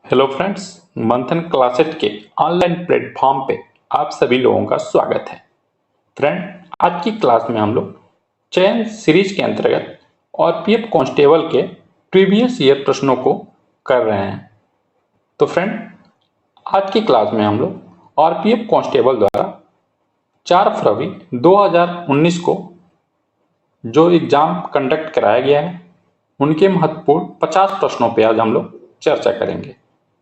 Hello friends, मंथन क्लासेट के online platform पे आप सभी लोगों का स्वागत है। फ्रेंड, आज की क्लास में हम लोग चयन सीरीज के अंतर्गत आरपीएफ कांस्टेबल के प्रीवियस ईयर प्रश्नों को कर रहे हैं। तो फ्रेंड, आज की क्लास में हम लोग आरपीएफ कांस्टेबल द्वारा 4 फरवरी 2019 को जो एग्जाम कंडक्ट कराया गया है उनके महत्वपूर्ण 50 प्रश्नों पे आज हम लोग चर्चा करेंगे।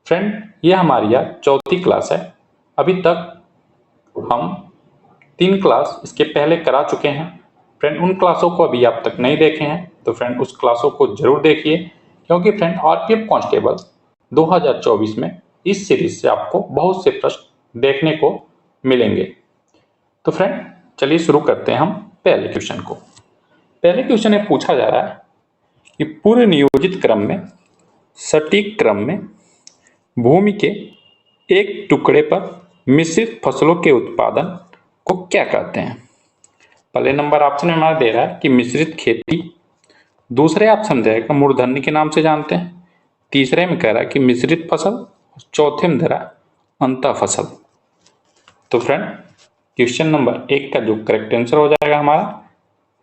फ्रेंड, ये हमारी आज चौथी क्लास है। अभी तक हम 3 क्लास इसके पहले करा चुके हैं। फ्रेंड, उन क्लासों को अभी आप तक नहीं देखे हैं तो फ्रेंड उस क्लासों को जरूर देखिए, क्योंकि फ्रेंड आरपीएफ कांस्टेबल 2024 में इस सीरीज से आपको बहुत से प्रश्न देखने को मिलेंगे। तो फ्रेंड, चलिए शुरू करते हैं हम पहले क्वेश्चन को। पहले क्वेश्चन में पूछा जा रहा है कि पूर्व नियोजित क्रम में सटीक क्रम में भूमि के एक टुकड़े पर मिश्रित फसलों के उत्पादन को क्या कहते हैं। पहले नंबर ऑप्शन में हमारा दे रहा है कि मिश्रित खेती, दूसरे ऑप्शन दे रहा है मूर्धन्य के नाम से जानते हैं, तीसरे में कह रहा है कि मिश्रित फसल, चौथे में दे रहा है अंतः फसल। तो फ्रेंड, क्वेश्चन नंबर 1 का जो करेक्ट आंसर हो जाएगा हमारा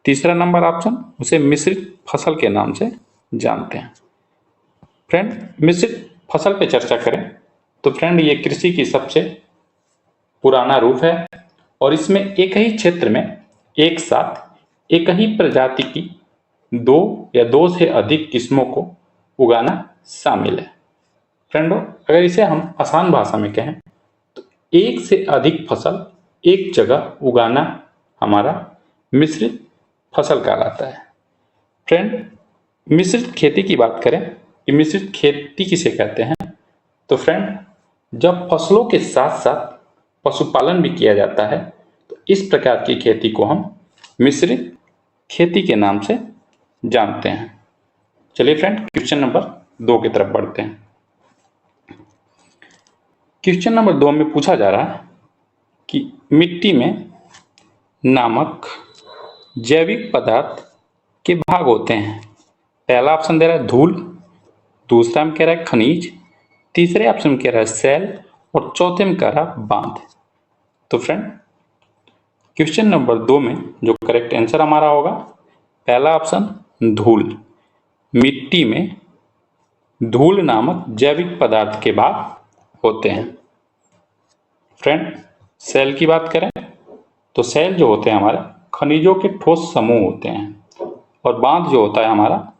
तीसरा नंबर ऑप्शन, उसे मिश्रित फसल के नाम से जानते हैं। फ्रेंड, मिश्रित फसल पे चर्चा करें तो फ्रेंड ये कृषि की सबसे पुराना रूप है और इसमें एक ही क्षेत्र में एक साथ एक ही प्रजाति की 2 या 2 से अधिक किस्मों को उगाना शामिल है। फ्रेंडों, अगर इसे हम आसान भाषा में कहें तो एक से अधिक फसल एक जगह उगाना हमारा मिश्रित फसल कहलाता है। फ्रेंड, मिश्रित खेती की बात करें कि मिश्रित खेती किसे कहते हैं, तो फ्रेंड जब फसलों के साथ साथ पशुपालन भी किया जाता है तो इस प्रकार की खेती को हम मिश्रित खेती के नाम से जानते हैं। चलिए फ्रेंड, क्वेश्चन नंबर 2 की तरफ बढ़ते हैं। क्वेश्चन नंबर 2 में पूछा जा रहा है कि मिट्टी में नामक जैविक पदार्थ के भाग होते हैं। पहला ऑप्शन दे रहा है धूल, दूसरा में कह रहा है खनिज, तीसरे ऑप्शन में कह रहा है सेल और चौथे में कह रहा है बांध। तो फ्रेंड, क्वेश्चन नंबर 2 में जो करेक्ट आंसर हमारा होगा पहला ऑप्शन धूल। मिट्टी में धूल नामक जैविक पदार्थ के भाग होते हैं। फ्रेंड, सेल की बात करें तो सेल जो होते हैं हमारे खनिजों के ठोस समूह होते हैं और बांध जो होता है हमारा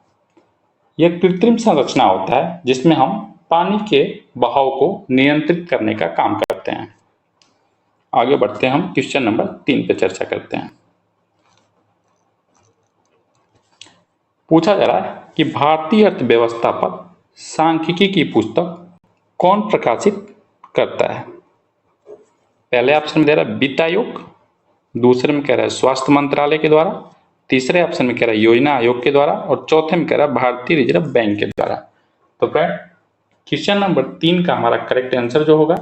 यह कृत्रिम संरचना होता है जिसमें हम पानी के बहाव को नियंत्रित करने का काम करते हैं। आगे बढ़ते हैं, हम क्वेश्चन नंबर 3 पे चर्चा करते हैं। पूछा जा रहा है कि भारतीय अर्थव्यवस्था पर सांख्यिकी की पुस्तक कौन प्रकाशित करता है। पहले ऑप्शन में दे रहा है वित्त आयोग, दूसरे में कह रहा है स्वास्थ्य मंत्रालय के द्वारा, तीसरे ऑप्शन में कह रहा है योजना आयोग के द्वारा और चौथे में कह रहा है भारतीय रिजर्व बैंक के द्वारा। तो फ्रेंड, क्वेश्चन नंबर 3 का हमारा करेक्ट आंसर जो होगा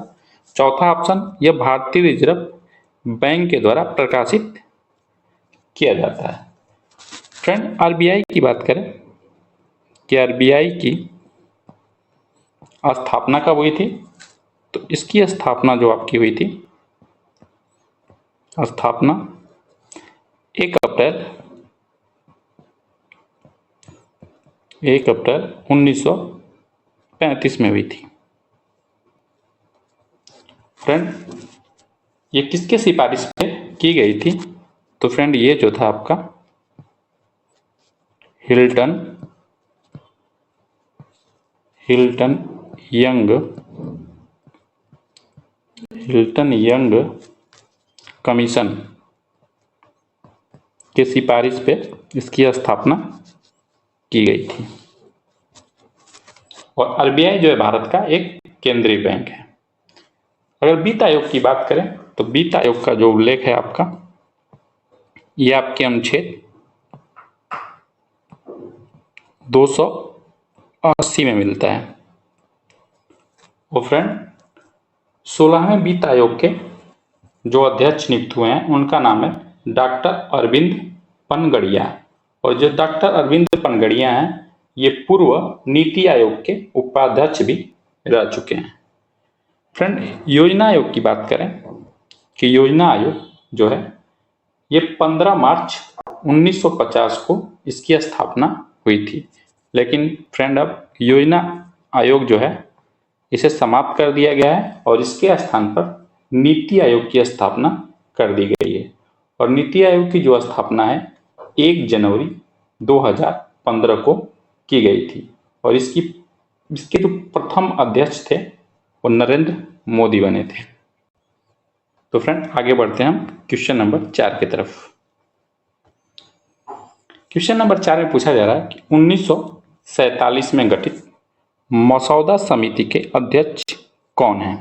चौथा ऑप्शन, यह भारतीय रिजर्व बैंक के द्वारा प्रकाशित किया जाता है। फ्रेंड, आरबीआई की बात करें कि आरबीआई की स्थापना कब हुई थी, तो इसकी स्थापना जो आपकी हुई थी स्थापना 1 अप्रैल 1935 में हुई थी। फ्रेंड, ये किसके सिफारिश पे की गई थी, तो फ्रेंड ये जो था आपका हिल्टन यंग कमीशन के सिफारिश पे इसकी स्थापना की गई थी। और आरबीआई जो है भारत का एक केंद्रीय बैंक है। अगर वित्त आयोग की बात करें तो वित्त आयोग का जो उल्लेख है आपका यह आपके अनुच्छेद 280 में मिलता है। और फ्रेंड, 16वें वित्त आयोग के जो अध्यक्ष नियुक्त हुए हैं उनका नाम है डॉक्टर अरविंद पनगड़िया। और जो डॉक्टर अरविंद पनगड़िया हैं ये पूर्व नीति आयोग के उपाध्यक्ष भी रह चुके हैं। फ्रेंड, योजना आयोग की बात करें कि योजना आयोग जो है ये 15 मार्च 1950 को इसकी स्थापना हुई थी। लेकिन फ्रेंड, अब योजना आयोग जो है इसे समाप्त कर दिया गया है और इसके स्थान पर नीति आयोग की स्थापना कर दी गई है। और नीति आयोग की जो स्थापना है 1 जनवरी 2015 को की गई थी और इसके जो प्रथम अध्यक्ष थे वो नरेंद्र मोदी बने थे। तो फ्रेंड, आगे बढ़ते हैं हम क्वेश्चन नंबर 4 की तरफ। क्वेश्चन नंबर 4 में पूछा जा रहा है कि 1947 में गठित मसौदा समिति के अध्यक्ष कौन हैं?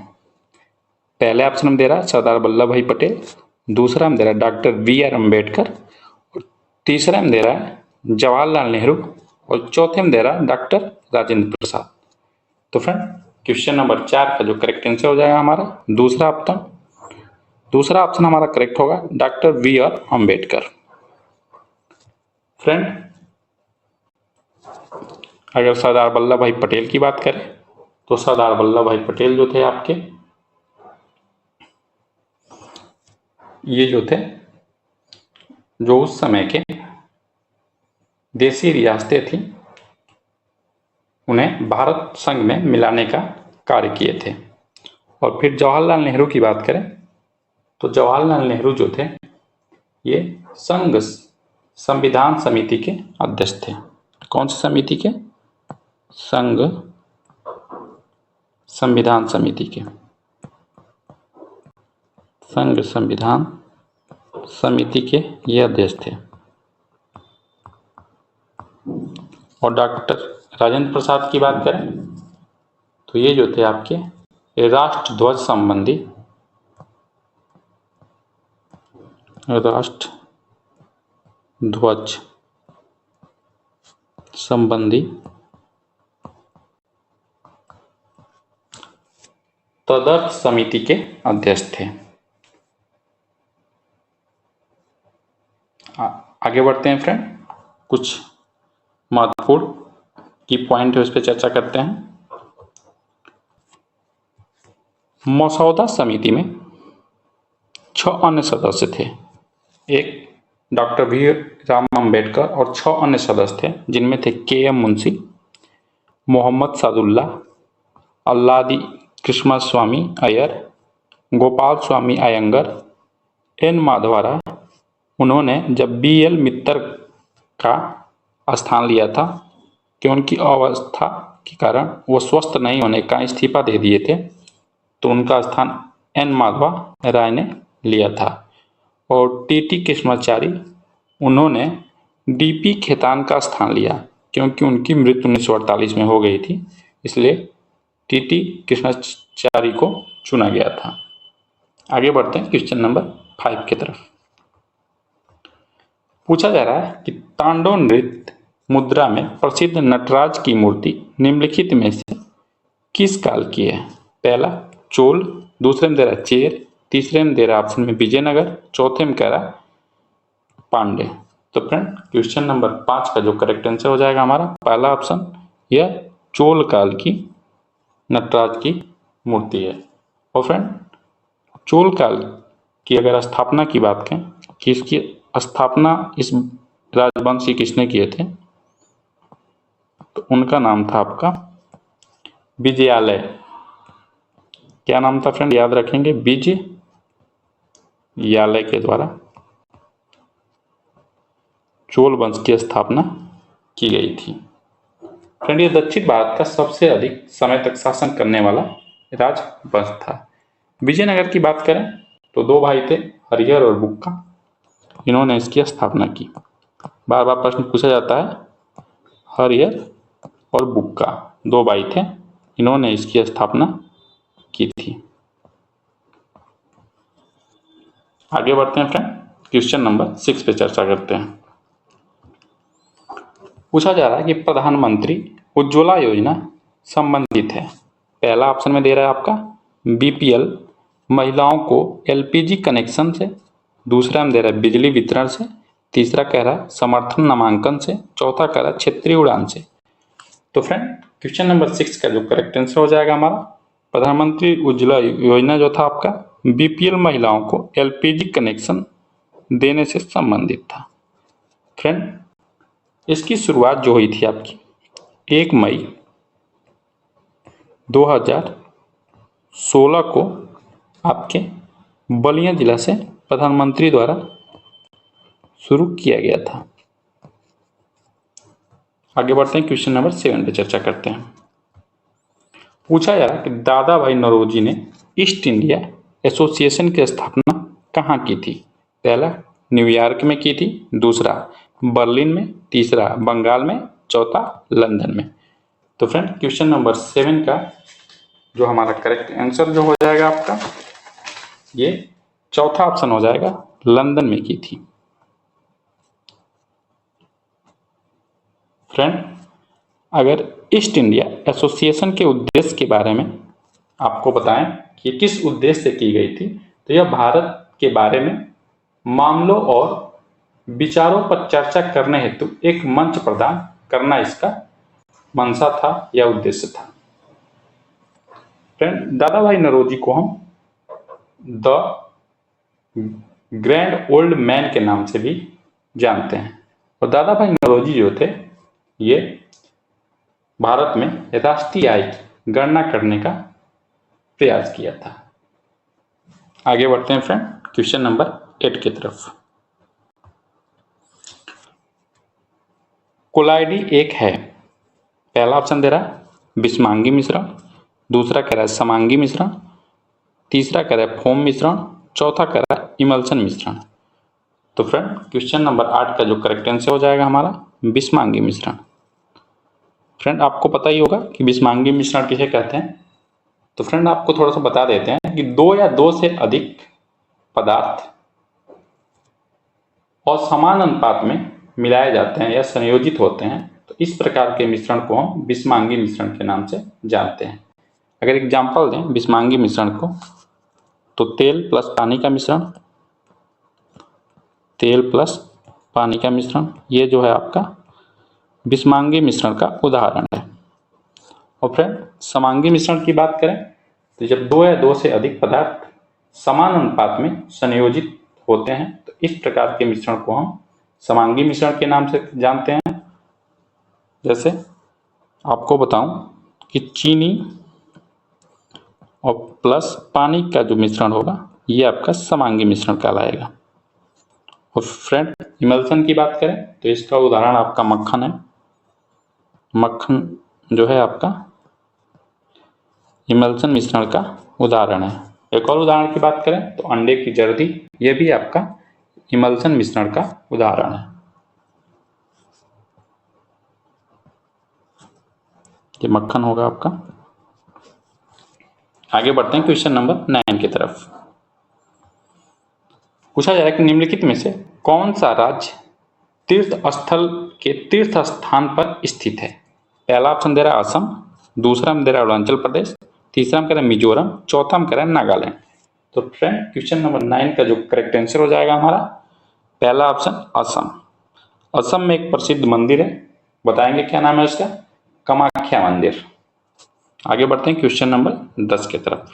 पहले ऑप्शन में दे रहा है सरदार वल्लभ भाई पटेल, दूसरा में दे रहा है डॉक्टर BR अम्बेडकर, और तीसरा में दे रहा है जवाहरलाल नेहरू, और चौथे में दे रहा है डॉक्टर राजेंद्र प्रसाद। तो फ्रेंड, क्वेश्चन नंबर 4 का जो करेक्ट आंसर हो जाएगा हमारा दूसरा ऑप्शन हमारा करेक्ट होगा डॉक्टर BR अम्बेडकर। फ्रेंड, अगर सरदार वल्लभ भाई पटेल की बात करें तो सरदार वल्लभ भाई पटेल जो थे आपके, ये जो थे जो उस समय के देशी रियासतें थी उन्हें भारत संघ में मिलाने का कार्य किए थे। और फिर जवाहरलाल नेहरू की बात करें तो जवाहरलाल नेहरू जो थे ये संघ संविधान समिति के अध्यक्ष थे। कौन सी समिति के? संघ संविधान समिति के, संघ संविधान समिति के ये अध्यक्ष थे। और डॉक्टर राजेंद्र प्रसाद की बात करें तो ये जो थे आपके राष्ट्र ध्वज संबंधी तदर्थ समिति के अध्यक्ष थे। आगे बढ़ते हैं फ्रेंड, कुछ महत्वपूर्ण की पॉइंट है उस पर चर्चा करते हैं। मसौदा समिति में 6 अन्य सदस्य थे। एक डॉक्टर भीमराव अम्बेडकर और 6 अन्य सदस्य थे जिनमें थे KM मुंशी, मोहम्मद सादुल्ला, अल्लादी कृष्णस्वामी अय्यर, गोपाल स्वामी अयंगर, N माधवराय। उन्होंने जब BL मित्तर का स्थान लिया था कि उनकी अवस्था के कारण वो स्वस्थ नहीं होने का इस्तीफा दे दिए थे, तो उनका स्थान N माधवा राय ने लिया था। और TT कृष्णाचारी, उन्होंने DP खेतान का स्थान लिया क्योंकि उनकी मृत्यु 1948 में हो गई थी, इसलिए TT कृष्णाचारी को चुना गया था। आगे बढ़ते हैं क्वेश्चन नंबर 5 की तरफ। पूछा जा रहा है कि तांडव नृत्य मुद्रा में प्रसिद्ध नटराज की मूर्ति निम्नलिखित में से किस काल की है? पहला चोल, दूसरे में दे रहा चेर, तीसरे में दे रहा ऑप्शन में विजयनगर, चौथे में कह रहा पांडे। तो फ्रेंड, क्वेश्चन नंबर 5 का जो करेक्ट आंसर हो जाएगा हमारा पहला ऑप्शन, यह चोल काल की नटराज की मूर्ति है। और फ्रेंड, चोल काल की अगर स्थापना की बात करें कि इसकी स्थापना इस राजवंश की किसने किए थे, तो उनका नाम था आपका विजयालय। क्या नाम था फ्रेंड? याद रखेंगे, विजयालय के द्वारा चोल वंश की स्थापना की गई थी। फ्रेंड, ये दक्षिण भारत का सबसे अधिक समय तक शासन करने वाला राजवंश था। विजयनगर की बात करें तो 2 भाई थे, हरिहर और बुक्का, इन्होंने इसकी स्थापना की। बार बार प्रश्न पूछा जाता है, हरिहर और बुक्का 2 भाई थे, इन्होंने इसकी स्थापना की थी। आगे बढ़ते हैं फ्रेंड, क्वेश्चन नंबर 6 पे चर्चा करते हैं। पूछा जा रहा है कि प्रधानमंत्री उज्ज्वला योजना संबंधित है। पहला ऑप्शन में दे रहा है आपका BPL महिलाओं को LPG कनेक्शन से, दूसरा में दे रहा है बिजली वितरण से, तीसरा कह रहा है समर्थन नामांकन से, चौथा कह रहा है क्षेत्रीय उड़ान से। तो फ्रेंड क्वेश्चन नंबर 6 का जो करेक्ट आंसर हो जाएगा हमारा, प्रधानमंत्री उज्ज्वला योजना जो था आपका बीपीएल महिलाओं को एलपीजी कनेक्शन देने से संबंधित था। फ्रेंड इसकी शुरुआत जो हुई थी आपकी 1 मई 2016 को आपके बलिया जिला से प्रधानमंत्री द्वारा शुरू किया गया था। आगे बढ़ते हैं, क्वेश्चन नंबर 7 पे चर्चा करते हैं। पूछा जा रहा है कि दादा भाई नौरोजी ने ईस्ट इंडिया एसोसिएशन की स्थापना कहाँ की थी? पहला न्यूयॉर्क में की थी, दूसरा बर्लिन में, तीसरा बंगाल में, चौथा लंदन में। तो फ्रेंड क्वेश्चन नंबर 7 का जो हमारा करेक्ट आंसर जो हो जाएगा आपका, ये चौथा ऑप्शन हो जाएगा, लंदन में की थी। फ्रेंड अगर ईस्ट इंडिया एसोसिएशन के उद्देश्य के बारे में आपको बताएं कि किस उद्देश्य से की गई थी, तो यह भारत के बारे में मामलों और विचारों पर चर्चा करने हेतु एक मंच प्रदान करना इसका मंशा था या उद्देश्य था। फ्रेंड दादा भाई नौरोजी को हम द ग्रैंड ओल्ड मैन के नाम से भी जानते हैं, और दादा भाई नौरोजी जो थे ये भारत में राष्ट्रीय आय की गणना करने का प्रयास किया था। आगे बढ़ते हैं फ्रेंड क्वेश्चन नंबर 8 की तरफ। कोलाइडी एक है, पहला ऑप्शन दे रहा है बिस्मांगी मिश्रण, दूसरा कह रहा है समांगी मिश्रण, तीसरा कह रहा है फोम मिश्रण, चौथा कह रहा है इमल्सन मिश्रण। तो फ्रेंड क्वेश्चन नंबर 8 का जो करेक्ट आंसर हो जाएगा हमारा बिस्मांगी मिश्रण। फ्रेंड आपको पता ही होगा कि बिस्मांगी मिश्रण किसे कहते हैं, तो फ्रेंड आपको थोड़ा सा बता देते हैं कि 2 या 2 से अधिक पदार्थ और समान अनुपात में मिलाए जाते हैं या संयोजित होते हैं, तो इस प्रकार के मिश्रण को हम बिस्मांगी मिश्रण के नाम से जानते हैं। अगर एग्जाम्पल दें बिस्मांगी मिश्रण को, तो तेल प्लस पानी का मिश्रण, तेल प्लस पानी का मिश्रण, ये जो है आपका बिस्मांगी मिश्रण का उदाहरण है। और फ्रेंड समांगी मिश्रण की बात करें तो जब 2 या 2 से अधिक पदार्थ समान अनुपात में संयोजित होते हैं, तो इस प्रकार के मिश्रण को हम समांगी मिश्रण के नाम से जानते हैं। जैसे आपको बताऊं कि चीनी और प्लस पानी का जो मिश्रण होगा ये आपका समांगी मिश्रण कहलाएगा। और फ्रेंड इमल्सन की बात करें तो इसका उदाहरण आपका मक्खन है, मक्खन जो है आपका इमल्सन मिश्रण का उदाहरण है। एक और उदाहरण की बात करें तो अंडे की जर्दी, ये भी आपका इमल्सन मिश्रण का उदाहरण है। ये मक्खन होगा आपका। आगे बढ़ते हैं क्वेश्चन नंबर 9 की तरफ। पूछा जाए कि निम्नलिखित में से कौन सा राज्य तीर्थ स्थल के तीर्थ स्थान पर स्थित है? पहला ऑप्शन दे रहा है असम, दूसरा में दे रहा है अरुणाचल प्रदेश, तीसरा में कह रहा है मिजोरम, चौथा में कह रहा है नागालैंड। तो फ्रेंड क्वेश्चन नंबर 9 का जो करेक्ट आंसर हो जाएगा हमारा पहला ऑप्शन असम। असम में एक प्रसिद्ध मंदिर है, बताएंगे क्या नाम है उसका, कामाख्या मंदिर। आगे बढ़ते हैं क्वेश्चन नंबर 10 की तरफ।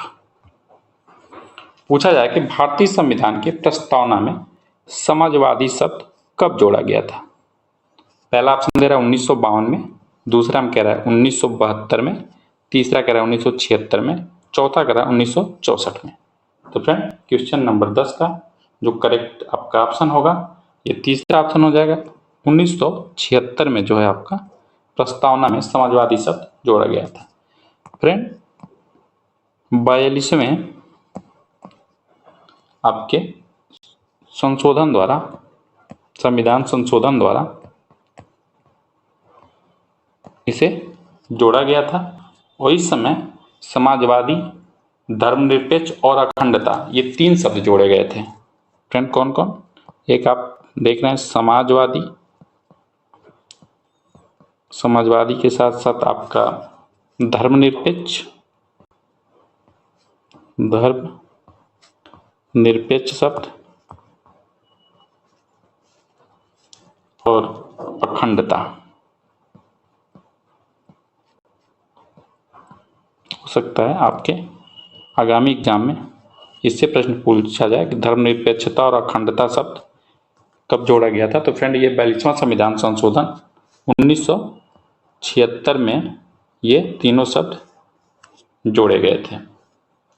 पूछा जाए कि भारतीय संविधान की प्रस्तावना में समाजवादी शब्द कब जोड़ा गया था? पहला ऑप्शन दे रहा है 1952 में, दूसरा में कह रहा है 1972 में, तीसरा कह रहा है 1976 में, चौथा कह रहा है 1964 में। तो फ्रेंड क्वेश्चन नंबर 10 का जो करेक्ट आपका ऑप्शन होगा ये तीसरा ऑप्शन हो जाएगा, 1976 में जो है आपका प्रस्तावना में समाजवादी शब्द जोड़ा गया था। फ्रेंड 42वें आपके संशोधन द्वारा, संविधान संशोधन द्वारा इसे जोड़ा गया था, और इस समय समाजवादी, धर्मनिरपेक्ष और अखंडता ये 3 शब्द जोड़े गए थे। फ्रेंड कौन कौन, एक आप देख रहे हैं समाजवादी, समाजवादी के साथ साथ आपका धर्मनिरपेक्ष, धर्मनिरपेक्ष शब्द और अखंडता। सकता है आपके आगामी एग्जाम में इससे प्रश्न पूछा जाए कि धर्मनिरपेक्षता और अखंडता शब्द कब जोड़ा गया था। तो फ्रेंड ये 42वां संविधान संशोधन 1976 में ये तीनों शब्द जोड़े गए थे।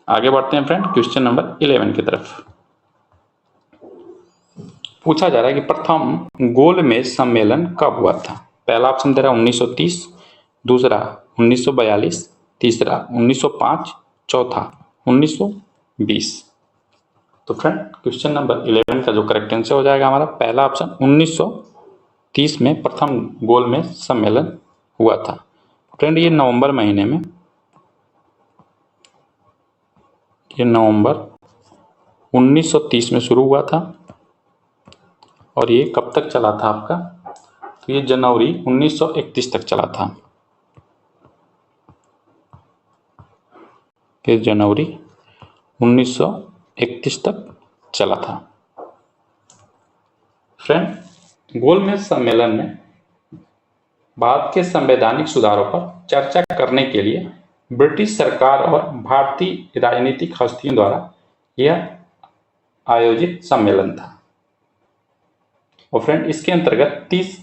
आगे बढ़ते हैं फ्रेंड क्वेश्चन नंबर 11 की तरफ। पूछा जा रहा है कि प्रथम गोलमेज सम्मेलन कब हुआ था। पहला ऑप्शन दे रहा है 1930, दूसरा 1942, तीसरा 1905, चौथा 1920। तो फ्रेंड क्वेश्चन नंबर 11 का जो करेक्ट आंसर हो जाएगा हमारा पहला ऑप्शन 1930 में प्रथम गोलमेज सम्मेलन हुआ था। फ्रेंड ये नवंबर महीने में, ये नवंबर 1930 में शुरू हुआ था और ये कब तक चला था आपका, तो ये जनवरी 1931 तक चला था। ये जनवरी 1931 तक चला था। फ्रेंड गोलमेज सम्मेलन में भारत के संवैधानिक सुधारों पर चर्चा करने के लिए ब्रिटिश सरकार और भारतीय राजनीतिक हस्तियों द्वारा यह आयोजित सम्मेलन था। और फ्रेंड इसके अंतर्गत 30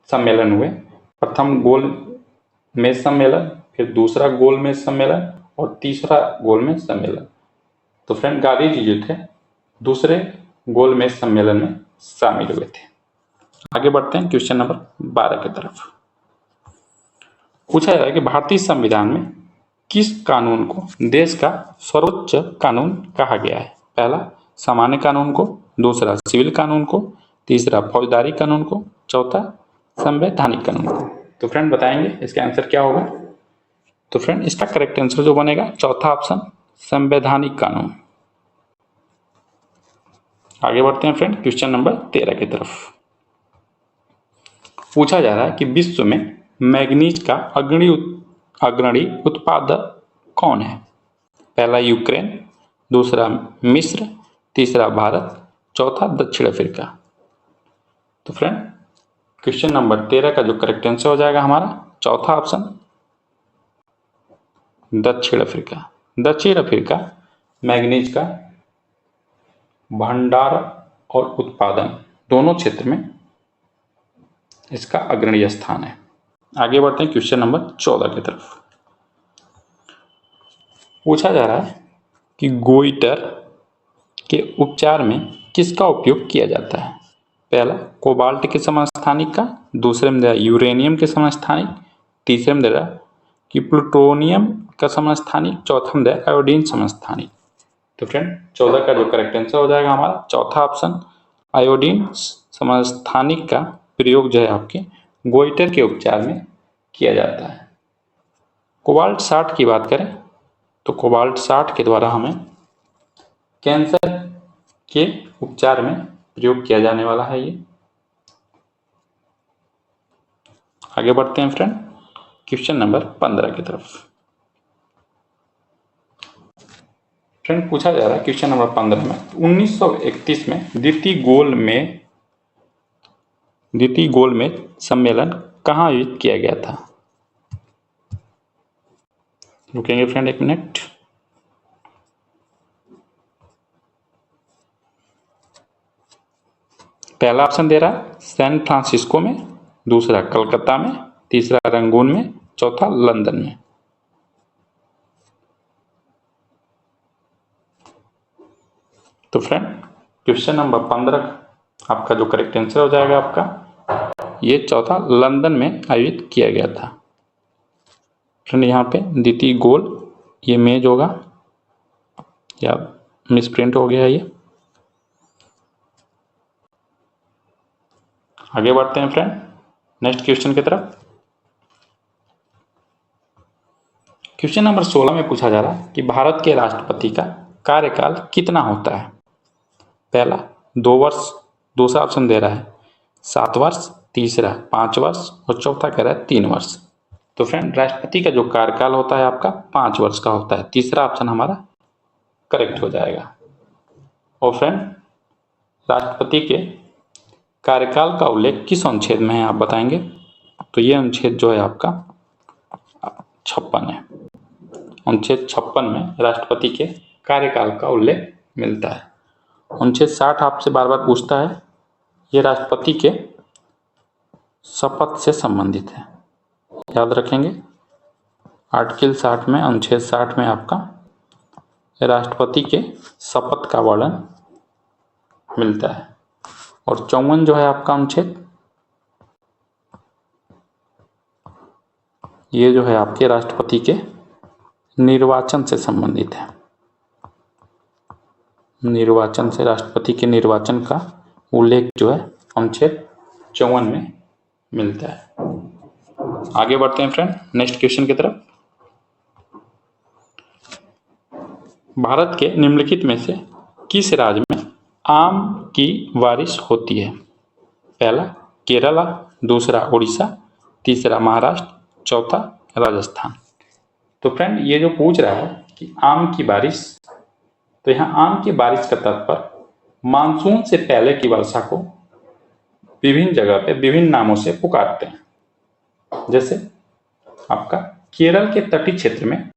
सम्मेलन हुए। प्रथम गोलमेज सम्मेलन, फिर दूसरा गोलमेज सम्मेलन और तीसरा गोलमेज सम्मेलन। तो फ्रेंड गांधी जी जो थे दूसरे गोलमेज सम्मेलन में शामिल हुए थे। आगे बढ़ते हैं क्वेश्चन नंबर 12 की तरफ। पूछा जा रहा है कि भारतीय संविधान में किस कानून को देश का सर्वोच्च कानून कहा गया है। पहला सामान्य कानून को, दूसरा सिविल कानून को, तीसरा फौजदारी कानून को, चौथा संवैधानिक कानून को। तो फ्रेंड बताएंगे इसका आंसर क्या होगा। तो फ्रेंड इसका करेक्ट आंसर जो बनेगा चौथा ऑप्शन संवैधानिक कानून। आगे बढ़ते हैं फ्रेंड क्वेश्चन नंबर 13 की तरफ। पूछा जा रहा है कि विश्व में मैग्नीज का अग्रणी उत्पादक कौन है। पहला यूक्रेन, दूसरा मिस्र, तीसरा भारत, चौथा दक्षिण अफ्रीका। तो फ्रेंड क्वेश्चन नंबर 13 का जो करेक्ट आंसर हो जाएगा हमारा चौथा ऑप्शन दक्षिण अफ्रीका। दक्षिण अफ्रीका मैग्नीज का भंडार और उत्पादन दोनों क्षेत्र में इसका अग्रणी स्थान है। आगे बढ़ते हैं क्वेश्चन नंबर 14 की तरफ। पूछा जा रहा है कि गोइटर के उपचार में किसका उपयोग किया जाता है। पहला कोबाल्ट के समस्थानिक का, दूसरे में दे रहा यूरेनियम के समस्थानिक, तीसरे में दे रहा कि प्लूटोनियम का समस्थानिक, चौथा में दे आयोडीन समस्थानिक। तो फ्रेंड 14 का जो करेक्ट आंसर हो जाएगा हमारा चौथा ऑप्शन आयोडीन समस्थानिक का प्रयोग जो है आपके गोइटर के उपचार में किया जाता है। कोबाल्ट 60 की बात करें तो कोबाल्ट 60 के द्वारा हमें कैंसर के उपचार में प्रयोग किया जाने वाला है ये। आगे बढ़ते हैं फ्रेंड क्वेश्चन नंबर 15 की तरफ। फ्रेंड पूछा जा रहा है क्वेश्चन नंबर 15 में 1931 में द्वितीय गोलमेज सम्मेलन कहाँ आयोजित किया गया था। रुकेंगे फ्रेंड एक मिनट। पहला ऑप्शन दे रहा है सैन फ्रांसिस्को में, दूसरा कलकत्ता में, तीसरा रंगून में, चौथा लंदन में। तो फ्रेंड क्वेश्चन नंबर 15 आपका जो करेक्ट आंसर हो जाएगा आपका ये चौथा लंदन में आयोजित किया गया था। फ्रेंड यहाँ पे द्वितीय गोल ये मेज होगा या मिसप्रिंट हो गया ये। आगे बढ़ते हैं फ्रेंड नेक्स्ट क्वेश्चन की तरफ। क्वेश्चन नंबर 16 में पूछा जा रहा है कि भारत के राष्ट्रपति का कार्यकाल कितना होता है। पहला 2 वर्ष, दूसरा ऑप्शन दे रहा है 7 वर्ष, तीसरा 5 वर्ष और चौथा कह रहा है 3 वर्ष। तो फ्रेंड राष्ट्रपति का जो कार्यकाल होता है आपका 5 वर्ष का होता है। तीसरा ऑप्शन हमारा करेक्ट हो जाएगा। और फ्रेंड राष्ट्रपति के कार्यकाल का उल्लेख किस अनुच्छेद में है आप बताएंगे। तो ये अनुच्छेद जो है आपका 56 है। अनुच्छेद 56 में राष्ट्रपति के कार्यकाल का उल्लेख मिलता है। अनुच्छेद 60 आपसे बार बार पूछता है, ये राष्ट्रपति के शपथ से संबंधित है, याद रखेंगे। आर्टिकल 60 में, अनुच्छेद 60 में आपका राष्ट्रपति के शपथ का वर्णन मिलता है। और 54 जो है आपका अनुच्छेद, ये जो है आपके राष्ट्रपति के निर्वाचन से संबंधित है। निर्वाचन से, राष्ट्रपति के निर्वाचन का उल्लेख जो है अनुच्छेद 54 में मिलता है। आगे बढ़ते हैं फ्रेंड नेक्स्ट क्वेश्चन की तरफ। भारत के निम्नलिखित में से किस राज्य में आम की बारिश होती है? पहला केरला, दूसरा उड़ीसा, तीसरा महाराष्ट्र, चौथा राजस्थान। तो फ्रेंड ये जो पूछ रहा है कि आम की बारिश, तो यहाँ आम की बारिश का तात्पर्य मानसून से पहले की वर्षा को विभिन्न जगह पे विभिन्न नामों से पुकारते हैं। जैसे आपका केरल के तटीय क्षेत्र में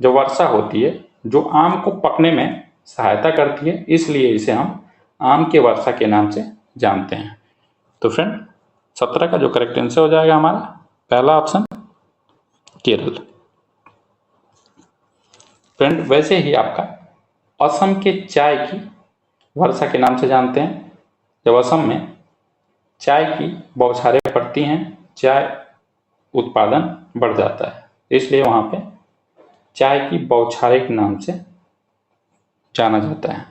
जो वर्षा होती है, जो आम को पकने में सहायता करती है, इसलिए इसे हम आम के वर्षा के नाम से जानते हैं। तो फ्रेंड 17 का जो करेक्ट आंसर हो जाएगा हमारा पहला ऑप्शन केरल। फ्रेंड वैसे ही आपका असम के चाय की वर्षा के नाम से जानते हैं। जब असम में चाय की बौछारें पड़ती हैं, चाय उत्पादन बढ़ जाता है, इसलिए वहां पे चाय की बौछारें के नाम से जाना जाता है।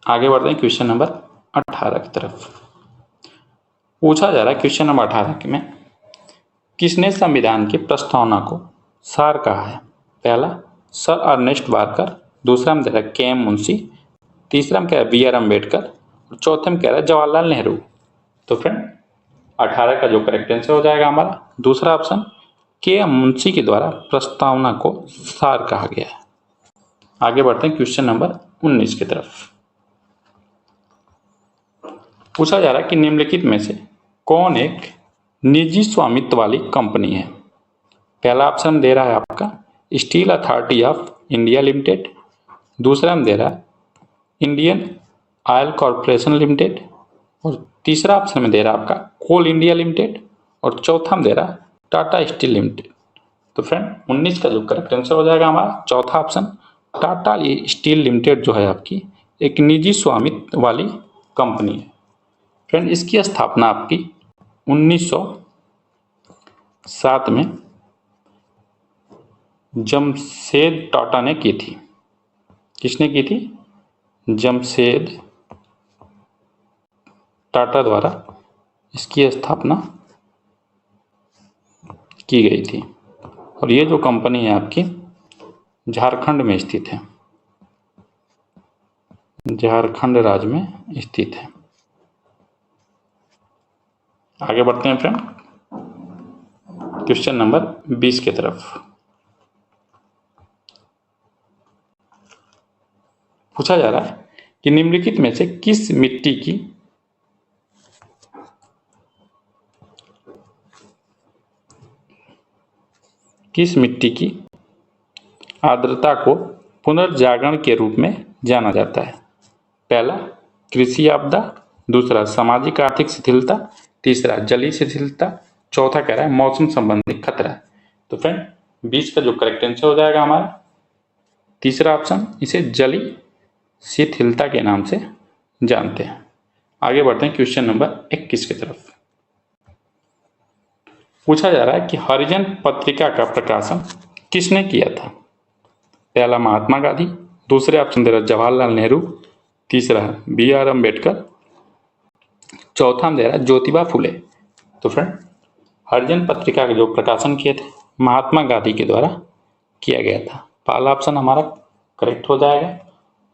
आगे बढ़ते हैं क्वेश्चन नंबर 18 की तरफ। पूछा जा रहा है क्वेश्चन नंबर 18 में, किसने संविधान की प्रस्तावना को सार कहा है? पहला सर अर्नेस्ट बारकर, दूसरा में दे रहा है के एम मुंशी, तीसरा में कह रहा है बी आर अम्बेडकर और चौथे में कह रहा है जवाहरलाल नेहरू। तो फ्रेंड 18 का जो करेक्ट आंसर हो जाएगा हमारा दूसरा ऑप्शन के एम मुंशी के द्वारा प्रस्तावना को सार कहा गया है। आगे बढ़ते हैं क्वेश्चन नंबर 19 की तरफ। पूछा जा रहा है कि निम्नलिखित में से कौन एक निजी स्वामित्व वाली कंपनी है? पहला ऑप्शन दे रहा है आपका steel authority of India limited, दूसरा में दे रहा है इंडियन ऑयल कॉरपोरेशन लिमिटेड और तीसरा ऑप्शन में दे रहा है आपका कोल इंडिया लिमिटेड और चौथा में दे रहा है टाटा स्टील लिमिटेड। तो फ्रेंड 19 का जो करेक्ट आंसर हो जाएगा हमारा चौथा ऑप्शन टाटा स्टील लिमिटेड जो है आपकी एक निजी स्वामित्व वाली कंपनी है। फ्रेंड इसकी स्थापना आपकी 1907 में जमशेद टाटा ने की थी। किसने की थी? जमशेद टाटा द्वारा इसकी स्थापना की गई थी और ये जो कंपनी है आपकी झारखंड में स्थित है, झारखंड राज्य में स्थित है। आगे बढ़ते हैं फ्रेंड क्वेश्चन नंबर 20 की तरफ। पूछा जा रहा है कि निम्नलिखित में से किस मिट्टी की आर्द्रता को पुनर्जागरण के रूप में जाना जाता है? पहला कृषि आपदा, दूसरा सामाजिक आर्थिक शिथिलता, तीसरा जलीय शिथिलता, चौथा कह रहा है मौसम संबंधी खतरा। तो फ्रेंड 20 का जो करेक्ट आंसर हो जाएगा हमारा तीसरा ऑप्शन, इसे जलीय शिथिलता के नाम से जानते हैं। आगे बढ़ते हैं क्वेश्चन नंबर 21 की तरफ। पूछा जा रहा है कि हरिजन पत्रिका का प्रकाशन किसने किया था? पहला महात्मा गांधी, दूसरे ऑप्शन दे रहा जवाहरलाल नेहरू, तीसरा बी आर अम्बेडकर, चौथा में दे रहा ज्योतिबा फुले। तो फ्रेंड हरिजन पत्रिका का जो प्रकाशन किए थे महात्मा गांधी के द्वारा किया गया था। पहला ऑप्शन हमारा करेक्ट हो जाएगा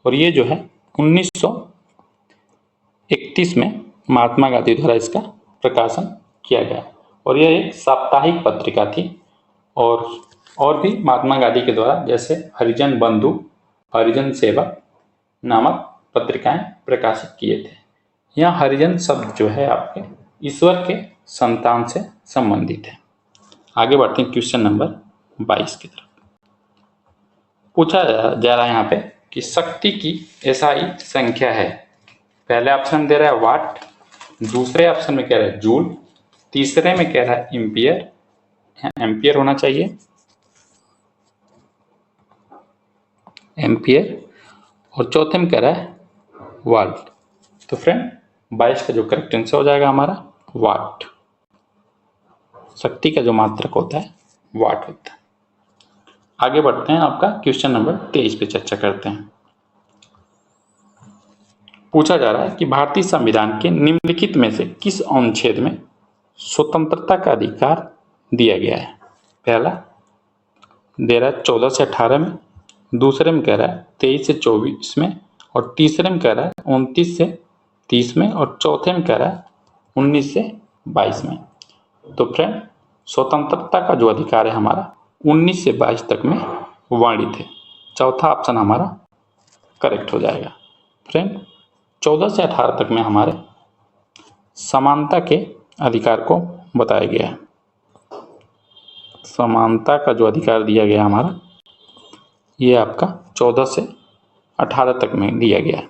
और ये जो है 1931 में महात्मा गांधी द्वारा इसका प्रकाशन किया गया और यह एक साप्ताहिक पत्रिका थी और भी महात्मा गांधी के द्वारा जैसे हरिजन बंधु, हरिजन सेवक नामक पत्रिकाएं प्रकाशित किए थे। यहाँ हरिजन शब्द जो है आपके ईश्वर के संतान से संबंधित है। आगे बढ़ते हैं क्वेश्चन नंबर 22 की तरफ। पूछा जा रहा है यहाँ पे कि शक्ति की एसआई संख्या है। पहले ऑप्शन में दे रहा है वाट, दूसरे ऑप्शन में कह रहा है जूल, तीसरे में कह रहा है एम्पियर, एम्पियर होना चाहिए, एम्पियर, और चौथे में कह रहा है वाट। तो फ्रेंड 22 का जो करेक्ट आंसर हो जाएगा हमारा वाट। शक्ति का जो मात्रक होता है वाट होता है। आगे बढ़ते हैं, आपका क्वेश्चन नंबर 23 पे चर्चा करते हैं। पूछा जा रहा है कि भारतीय संविधान के निम्नलिखित में से किस अनुच्छेद में स्वतंत्रता का अधिकार दिया गया है। पहला दे रहा है 14 से 18 में, दूसरे में कह रहा है 23 से 24 में, और तीसरे में कह रहा है 29 से 30 में, और चौथे में कह रहा है 19 से 22 में। तो फ्रेंड स्वतंत्रता का जो अधिकार है हमारा 19 से 22 तक में वर्णित है। चौथा ऑप्शन हमारा करेक्ट हो जाएगा। फ्रेंड 14 से 18 तक में हमारे समानता के अधिकार को बताया गया है। समानता का जो अधिकार दिया गया हमारा ये आपका 14 से 18 तक में दिया गया है।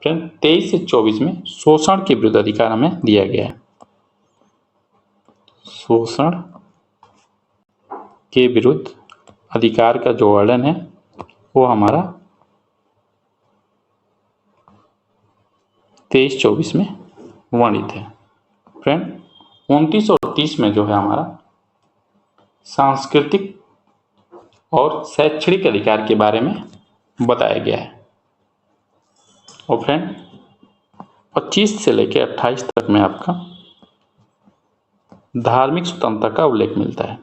फ्रेंड 23 से 24 में शोषण के विरुद्ध अधिकार हमें दिया गया है। शोषण के विरुद्ध अधिकार का जो वर्णन है वो हमारा 23-24 में वर्णित है। फ्रेंड 29 और 30 में जो है हमारा सांस्कृतिक और शैक्षणिक अधिकार के बारे में बताया गया है। और फ्रेंड 25 से लेकर 28 तक में आपका धार्मिक स्वतंत्रता का उल्लेख मिलता है।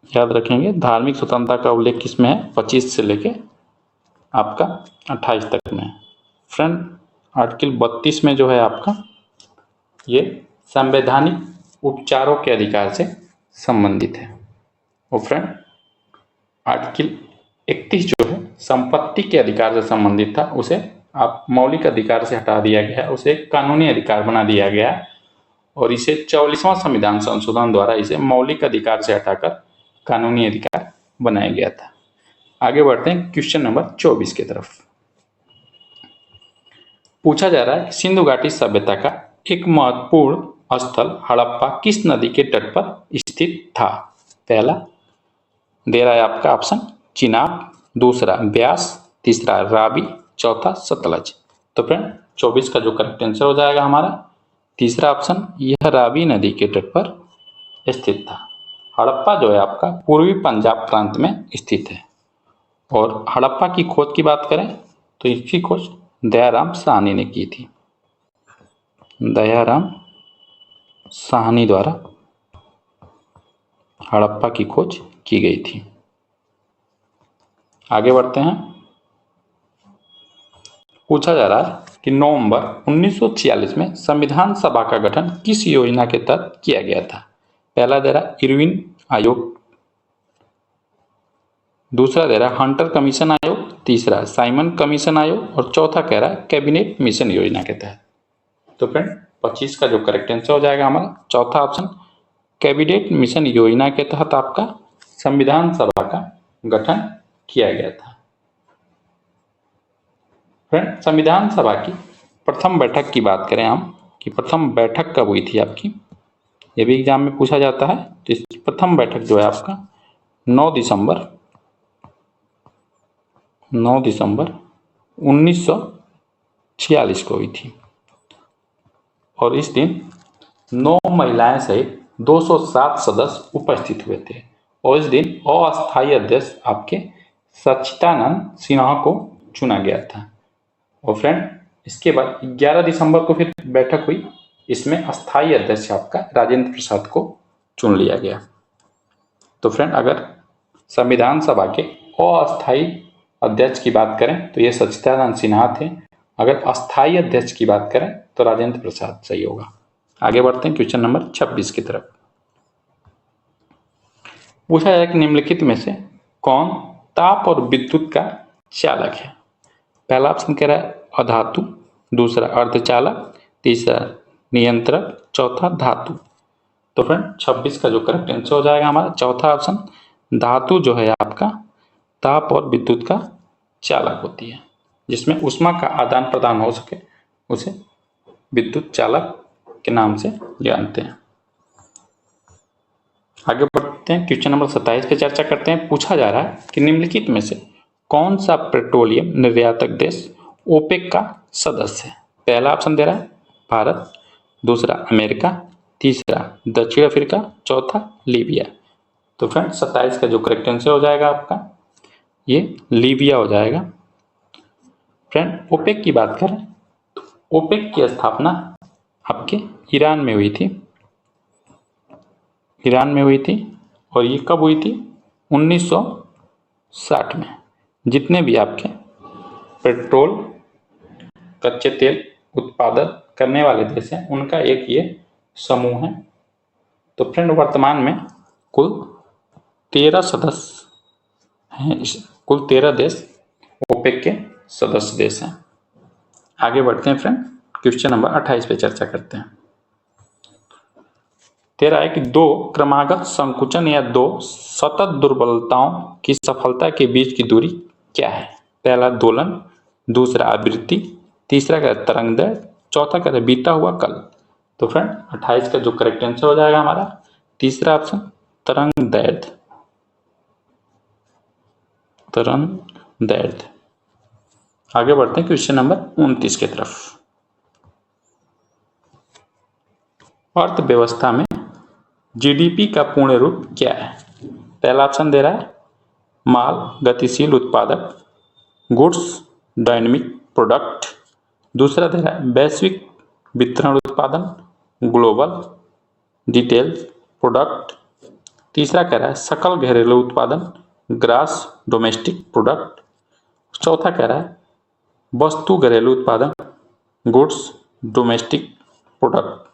याद रखेंगे धार्मिक स्वतंत्रता का उल्लेख किसमें है, 25 से लेकर आपका 28 तक में। फ्रेंड आर्टिकल 32 में जो है आपका ये संवैधानिक उपचारों के अधिकार से संबंधित है। और फ्रेंड आर्टिकल 31 जो है संपत्ति के अधिकार से संबंधित था, उसे आप मौलिक अधिकार से हटा दिया गया, उसे कानूनी अधिकार बना दिया गया, और इसे 44वां संविधान संशोधन द्वारा इसे मौलिक अधिकार से हटाकर कानूनी अधिकार बनाया गया था। आगे बढ़ते हैं क्वेश्चन नंबर 24 की तरफ। पूछा जा रहा है सिंधु घाटी सभ्यता का एक महत्वपूर्ण स्थल हड़प्पा किस नदी के तट पर स्थित था। पहला दे रहा है आपका ऑप्शन चिनाब, दूसरा ब्यास, तीसरा रावी, चौथा सतलज। तो फ्रेंड 24 का जो करेक्ट आंसर हो जाएगा हमारा तीसरा ऑप्शन, यह रावी नदी के तट पर स्थित था। हड़प्पा जो है आपका पूर्वी पंजाब प्रांत में स्थित है। और हड़प्पा की खोज की बात करें तो इसकी खोज दयाराम साहनी ने की थी। दयाराम साहनी द्वारा हड़प्पा की खोज की गई थी। आगे बढ़ते हैं। पूछा जा रहा है कि नवंबर 1946 में संविधान सभा का गठन किस योजना के तहत किया गया था। पहला दे रहा इरविन आयोग, दूसरा दे रहा हंटर कमीशन आयोग, तीसरा साइमन कमीशन आयोग, और चौथा कह रहा है कैबिनेट मिशन योजना के तहत। तो फ्रेंड 25 का जो करेक्ट आंसर हो जाएगा हमारा चौथा ऑप्शन, कैबिनेट मिशन योजना के तहत आपका संविधान सभा का गठन किया गया था। फ्रेंड संविधान सभा की प्रथम बैठक की बात करें हम कि प्रथम बैठक कब हुई थी आपकी, ये भी एग्जाम में पूछा जाता है। तो इस प्रथम बैठक जो है आपका 9 दिसंबर 1946 को हुई थी। और इस दिन 9 महिलाएं सहित 207 सदस्य उपस्थित हुए थे। और इस दिन अस्थायी अध्यक्ष आपके सच्चिदानंद सिन्हा को चुना गया था। और फ्रेंड इसके बाद 11 दिसंबर को फिर बैठक हुई, इसमें अस्थायी अध्यक्ष आपका राजेंद्र प्रसाद को चुन लिया गया। तो फ्रेंड अगर संविधान सभा के अस्थायी अध्यक्ष की बात करें तो ये सच्चिदानंद सिन्हा थे। अगर अस्थायी अध्यक्ष की बात करें तो राजेंद्र प्रसाद सही होगा। आगे बढ़ते हैं क्वेश्चन नंबर 26 की तरफ। पूछा जाए कि निम्नलिखित में से कौन ताप और विद्युत का चालक है। पहला ऑप्शन कह रहा है अधातु, दूसरा अर्धचालक, तीसरा नियंत्रक, चौथा धातु। तो फ्रेंड 26 का जो करेक्ट आंसर हो जाएगा हमारा चौथा ऑप्शन धातु जो है आपका ताप और विद्युत का चालक होती है, जिसमें ऊष्मा का आदान प्रदान हो सके उसे विद्युत चालक के नाम से जानते हैं। आगे बढ़ते हैं, क्वेश्चन नंबर 27 पे चर्चा करते हैं। पूछा जा रहा है कि निम्नलिखित में से कौन सा पेट्रोलियम निर्यातक देश ओपेक का सदस्य है। पहला ऑप्शन दे रहा है भारत, दूसरा अमेरिका, तीसरा दक्षिण अफ्रीका, चौथा लीबिया। तो फ्रेंड 27 का जो करेक्ट आंसर हो जाएगा आपका ये लीबिया हो जाएगा। फ्रेंड ओपेक की बात करें तो ओपेक की स्थापना आपके ईरान में हुई थी, और ये कब हुई थी 1960 में। जितने भी आपके पेट्रोल कच्चे तेल उत्पादन करने वाले देश हैं उनका एक ये समूह है। तो फ्रेंड वर्तमान में कुल 13 सदस्य हैं, कुल 13 देश ओपेक के सदस्य देश हैं। आगे बढ़ते हैं फ्रेंड, क्वेश्चन नंबर 28 पे चर्चा करते हैं। 13 है कि दो क्रमागत संकुचन या दो सतत दुर्बलताओं की सफलता के बीच की दूरी क्या है। पहला दोलन, दूसरा आवृत्ति, तीसरा क्या तरंग दैर्घ्य, चौथा क्या बीता हुआ कल। तो फ्रेंड 28 का जो करेक्ट आंसर हो जाएगा हमारा तीसरा ऑप्शन तरंग दैर्घ्य। आगे बढ़ते हैं क्वेश्चन नंबर 29 की तरफ। अर्थव्यवस्था में जीडीपी का पूर्ण रूप क्या है। पहला ऑप्शन दे रहा है माल गतिशील उत्पादक, गुड्स डायनेमिक प्रोडक्ट, दूसरा दे रहा है वैश्विक वितरण उत्पादन, ग्लोबल डिटेल्स प्रोडक्ट, तीसरा कह रहा है सकल घरेलू उत्पादन, ग्रास डोमेस्टिक प्रोडक्ट, चौथा कह रहा है वस्तु घरेलू उत्पादन, गुड्स डोमेस्टिक प्रोडक्ट।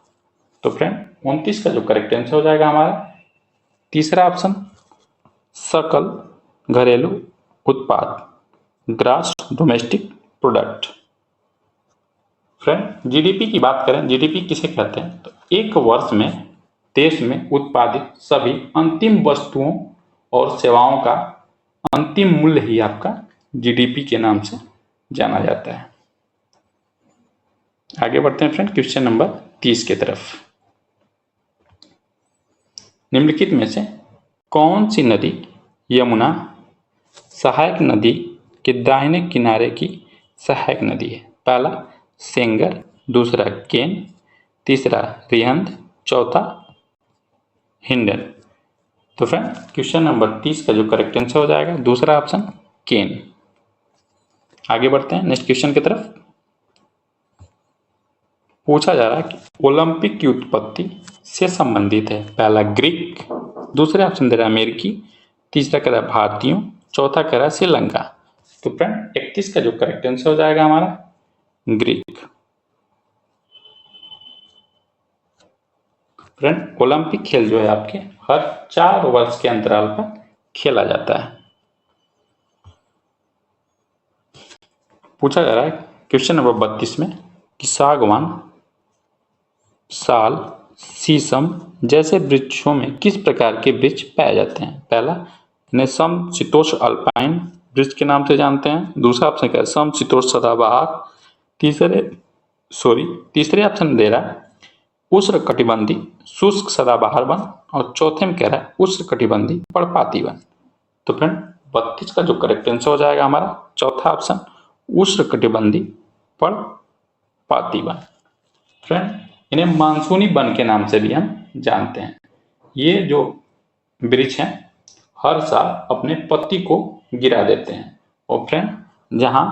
तो फ्रेंड 29 का जो करेक्ट आंसर हो जाएगा हमारा तीसरा ऑप्शन सकल घरेलू उत्पाद, grass domestic product. Friend GDP की बात करें, जीडीपी किसे कहते हैं तो एक वर्ष में देश में उत्पादित सभी अंतिम वस्तुओं और सेवाओं का अंतिम मूल्य ही आपका जीडीपी के नाम से जाना जाता है। आगे बढ़ते हैं फ्रेंड क्वेश्चन नंबर 30 की तरफ। निम्नलिखित में से कौन सी नदी यमुना सहायक नदी के दाहिने किनारे की सहायक नदी है। पहला सेंगर, दूसरा केन, तीसरा रिहंद, चौथा हिंडन। तो फ्रेंड क्वेश्चन नंबर 30 का जो करेक्ट आंसर हो जाएगा दूसरा ऑप्शन केन। आगे बढ़ते हैं नेक्स्ट क्वेश्चन की तरफ। पूछा जा रहा है कि ओलंपिक की उत्पत्ति से संबंधित है। पहला ग्रीक, दूसरे ऑप्शन दे रहा है अमेरिकी, तीसरा कह रहा है भारतीयों, चौथा कह रहा है श्रीलंका। तो फ्रेंड 31 का जो करेक्ट आंसर हो जाएगा हमारा ग्रीक। फ्रेंड ओलंपिक खेल जो है आपके हर 4 वर्ष के अंतराल पर खेला जाता है। पूछा जा रहा है क्वेश्चन नंबर 32 में कि सागवान, साल, शीशम जैसे वृक्षों में किस प्रकार के वृक्ष पाए जाते हैं। पहला समशीतोष्ण अल्पाइन वृक्ष के नाम से जानते हैं, दूसरा ऑप्शन क्या है समशीतोष्ण सदाबहार, तीसरे ऑप्शन दे रहा है उष्णकटिबंधीय शुष्क सदाबहार वन, और चौथे में कह रहा है उष्णकटिबंधीय पर्णपाती वन। तो फ्रेंड 32 का जो करेक्ट आंसर हो जाएगा हमारा चौथा ऑप्शन उष्णकटिबंधीय पर्णपाती वन। फ्रेंड इन्हें मानसूनी वन के नाम से भी हम जानते हैं। ये जो वृक्ष हैं हर साल अपने पत्ती को गिरा देते हैं, और फ्रेंड जहां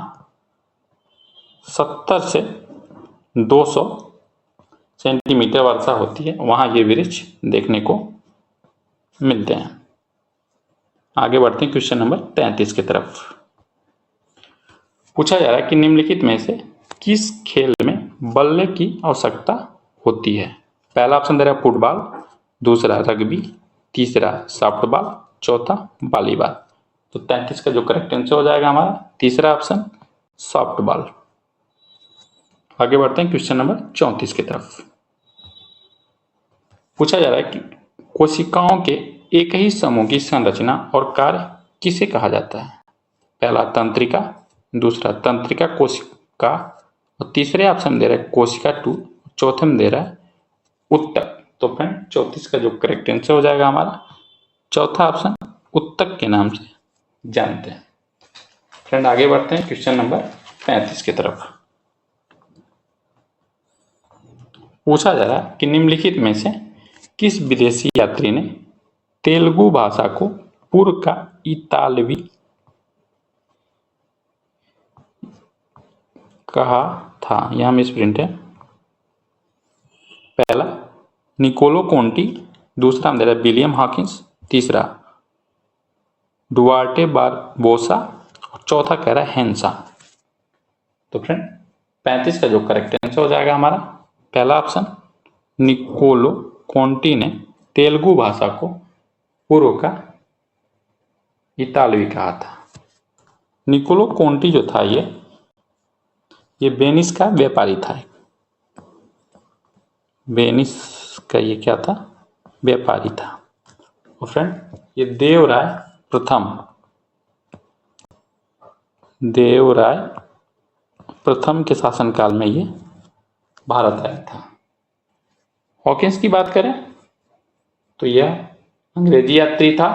70 से 200 सेंटीमीटर वर्षा होती है वहां ये वृक्ष देखने को मिलते हैं। आगे बढ़ते हैं क्वेश्चन नंबर 33 की तरफ। पूछा जा रहा है कि निम्नलिखित में से किस खेल में बल्ले की आवश्यकता होती है। पहला ऑप्शन दे रहा है फुटबॉल, दूसरा रग्बी, तीसरा सॉफ्टबॉल, चौथा वॉलीबॉल। तो 33 का जो करेक्ट आंसर हो जाएगा हमारा तीसरा ऑप्शन सॉफ्टबॉल। आगे बढ़ते हैं क्वेश्चन नंबर 34 की तरफ। पूछा जा रहा है कि कोशिकाओं के एक ही समूह की संरचना और कार्य किसे कहा जाता है? पहला तंत्रिका, दूसरा तंत्रिका कोशिका, और तीसरे ऑप्शन दे रहा है कोशिका 2, चौथे में दे रहा है उत्तक। तो फ्रेंड 34 का जो करेक्ट आंसर हो जाएगा हमारा चौथा ऑप्शन उत्तक के नाम से जानते हैं। फ्रेंड आगे बढ़ते हैं क्वेश्चन नंबर 35 की तरफ। पूछा जा रहा कि निम्नलिखित में से किस विदेशी यात्री ने तेलुगु भाषा को पूर्व का इतालवी कहा था? यहां मिस प्रिंट है। पहला निकोलो कोंटी, दूसरा हम दे रहा है विलियम हॉकिंस, तीसरा डुआर्टे बारबोसा और चौथा कह रहा है हेंसा। तो फ्रेंड 35 का जो करेक्ट आंसर हो जाएगा हमारा पहला ऑप्शन निकोलो कोंटी ने तेलुगु भाषा को पूर्व का इतालवी कहा था। निकोलो कोंटी जो था ये वेनिस का व्यापारी था। वेनिस का ये क्या था? व्यापारी था। और फ्रेंड ये देवराय प्रथम के शासनकाल में ये भारत आया था। हॉकिंस की बात करें तो यह अंग्रेजी यात्री था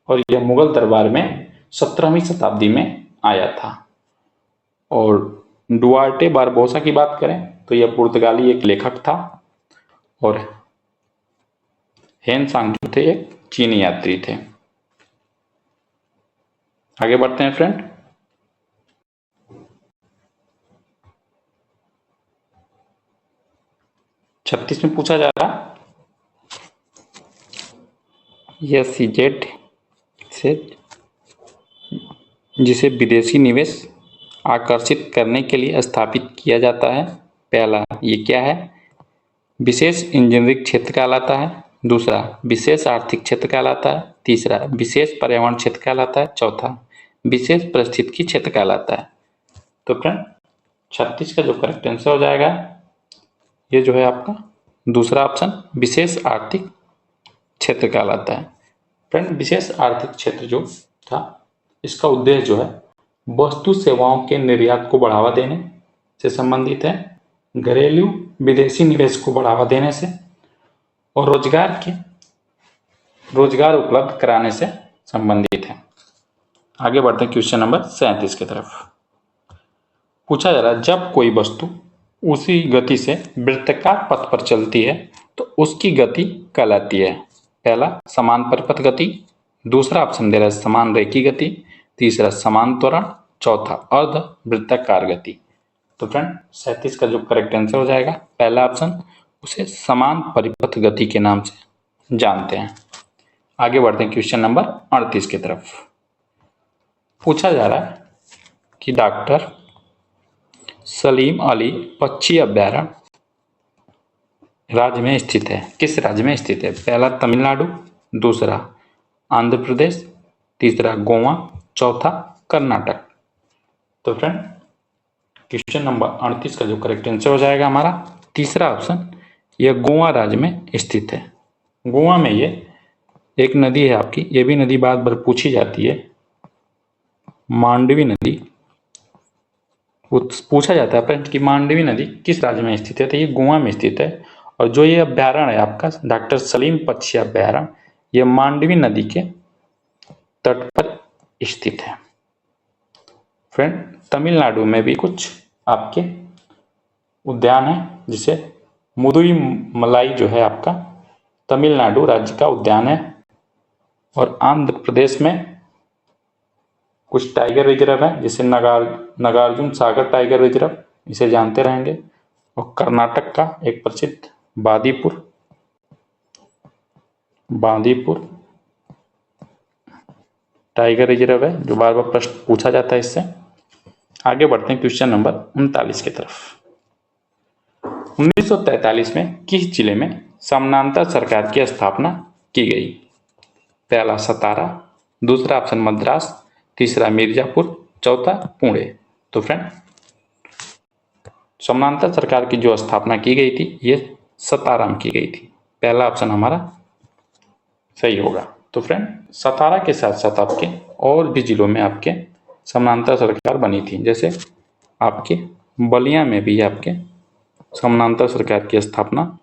और यह मुगल दरबार में 17वीं शताब्दी में आया था। और डुआर्टे बारबोसा की बात करें तो यह पुर्तगाली एक लेखक था। और हेनसांग जो थे एक चीनी यात्री थे। आगे बढ़ते हैं फ्रेंड। छत्तीस में पूछा जा रहा यह सीजेड से जिसे विदेशी निवेश आकर्षित करने के लिए स्थापित किया जाता है। पहला ये क्या है? विशेष इंजीनियरिंग क्षेत्र कहलाता है, दूसरा विशेष आर्थिक क्षेत्र कहलाता है, तीसरा विशेष पर्यावरण क्षेत्र कहलाता है, चौथा विशेष परिस्थितिकी क्षेत्र कहलाता है। तो फ्रेंड 36 का जो करेक्ट आंसर हो जाएगा ये जो है आपका दूसरा ऑप्शन विशेष आर्थिक क्षेत्र कहलाता है। फ्रेंड विशेष आर्थिक क्षेत्र जो था इसका उद्देश्य जो है वस्तु सेवाओं के निर्यात को बढ़ावा देने से संबंधित है, घरेलू विदेशी निवेश को बढ़ावा देने से और रोजगार उपलब्ध कराने से संबंधित है। आगे बढ़ते हैं क्वेश्चन नंबर 37 की तरफ। पूछा जा रहा है जब कोई वस्तु उसी गति से वृत्ताकार पथ पर चलती है तो उसकी गति कहलाती है। पहला समान परिपथ गति, दूसरा ऑप्शन दे रहा है समान रेखीय गति, तीसरा समान त्वरण, चौथा अर्ध वृत्ताकार गति। तो फ्रेंड 37 का जो करेक्ट आंसर हो जाएगा पहला ऑप्शन, उसे समान परिपथ गति के नाम से जानते हैं। आगे बढ़ते हैं क्वेश्चन नंबर 38 की तरफ। पूछा जा रहा है कि डॉक्टर सलीम अली पक्षी अभ्यारण्य राज्य में स्थित है, किस राज्य में स्थित है? पहला तमिलनाडु, दूसरा आंध्र प्रदेश, तीसरा गोवा, चौथा कर्नाटक। तो फ्रेंड क्वेश्चन नंबर 38 का जो करेक्ट आंसर हो जाएगा हमारा तीसरा ऑप्शन, यह गोवा राज्य में स्थित है। गोवा में ये एक नदी है आपकी, ये भी नदी बार बार पूछी जाती है, मांडवी नदी। पूछा जाता है फ्रेंड कि मांडवी नदी किस राज्य में स्थित है? तो ये गोवा में स्थित है। और जो ये अभ्यारण्य है आपका डॉक्टर सलीम पक्षी अभ्यारण्य, ये मांडवी नदी के तट पर स्थित है। फ्रेंड तमिलनाडु में भी कुछ आपके उद्यान है, जिसे मुदुई मलाई जो है आपका तमिलनाडु राज्य का उद्यान है। और आंध्र प्रदेश में कुछ टाइगर रिजर्व है, जैसे नागार्जुन सागर टाइगर रिजर्व, इसे जानते रहेंगे। और कर्नाटक का एक प्रसिद्ध बांदीपुर टाइगर रिजर्व है, जो बार बार प्रश्न पूछा जाता है इससे। आगे बढ़ते हैं क्वेश्चन नंबर 39 की तरफ। 1943 में किस जिले में समानांतर सरकार की स्थापना की गई? पहला सतारा, दूसरा ऑप्शन मद्रास, तीसरा मिर्जापुर, चौथा पुणे। तो फ्रेंड समानांतर सरकार की जो स्थापना की गई थी ये सतारा में की गई थी। पहला ऑप्शन हमारा सही होगा। तो फ्रेंड 17 के साथ साथ आपके और भी जिलों में आपके समानांतर सरकार बनी थी, जैसे आपके बलिया में भी आपके समानांतर सरकार की स्थापना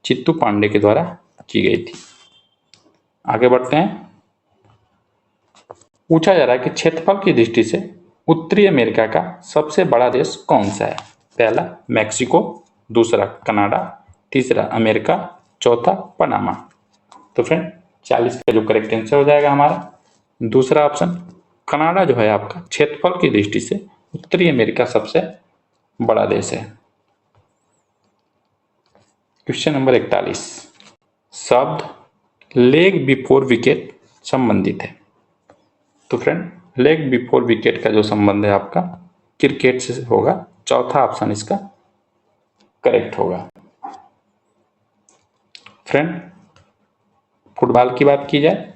चित्तू पांडे के द्वारा की गई थी। आगे बढ़ते हैं। पूछा जा रहा है कि क्षेत्रफल की दृष्टि से उत्तरी अमेरिका का सबसे बड़ा देश कौन सा है? पहला मैक्सिको, दूसरा कनाडा, तीसरा अमेरिका, चौथा पनामा। तो फ्रेंड 40 का जो करेक्ट आंसर हो जाएगा हमारा दूसरा ऑप्शन कनाडा जो है आपका क्षेत्रफल की दृष्टि से उत्तरी अमेरिका सबसे बड़ा देश है। क्वेश्चन नंबर 41, शब्द लेग बिफोर विकेट संबंधित है। तो फ्रेंड लेग बिफोर विकेट का जो संबंध है आपका क्रिकेट से होगा, चौथा ऑप्शन इसका करेक्ट होगा। फ्रेंड फुटबॉल की बात की जाए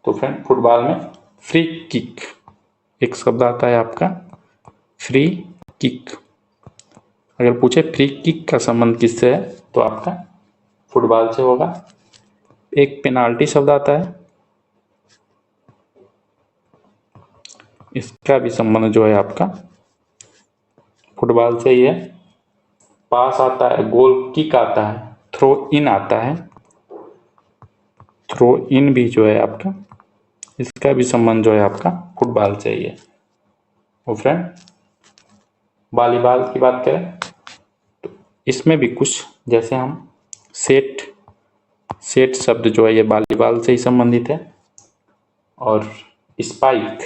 तो फ्रेंड फुटबॉल में फ्री किक एक शब्द आता है आपका फ्री किक। अगर पूछे फ्री किक का संबंध किससे है तो आपका फुटबॉल से होगा। एक पेनाल्टी शब्द आता है, इसका भी संबंध जो है आपका फुटबॉल से ही है। पास आता है, गोल किक आता है, थ्रो इन आता है, थ्रो इन भी जो है आपका इसका भी संबंध जो है आपका फुटबॉल से ही है। और फ्रेंड वॉलीबॉल की बात करें तो इसमें भी कुछ जैसे हम सेट शब्द जो है ये वॉलीबॉल से ही संबंधित है। और स्पाइक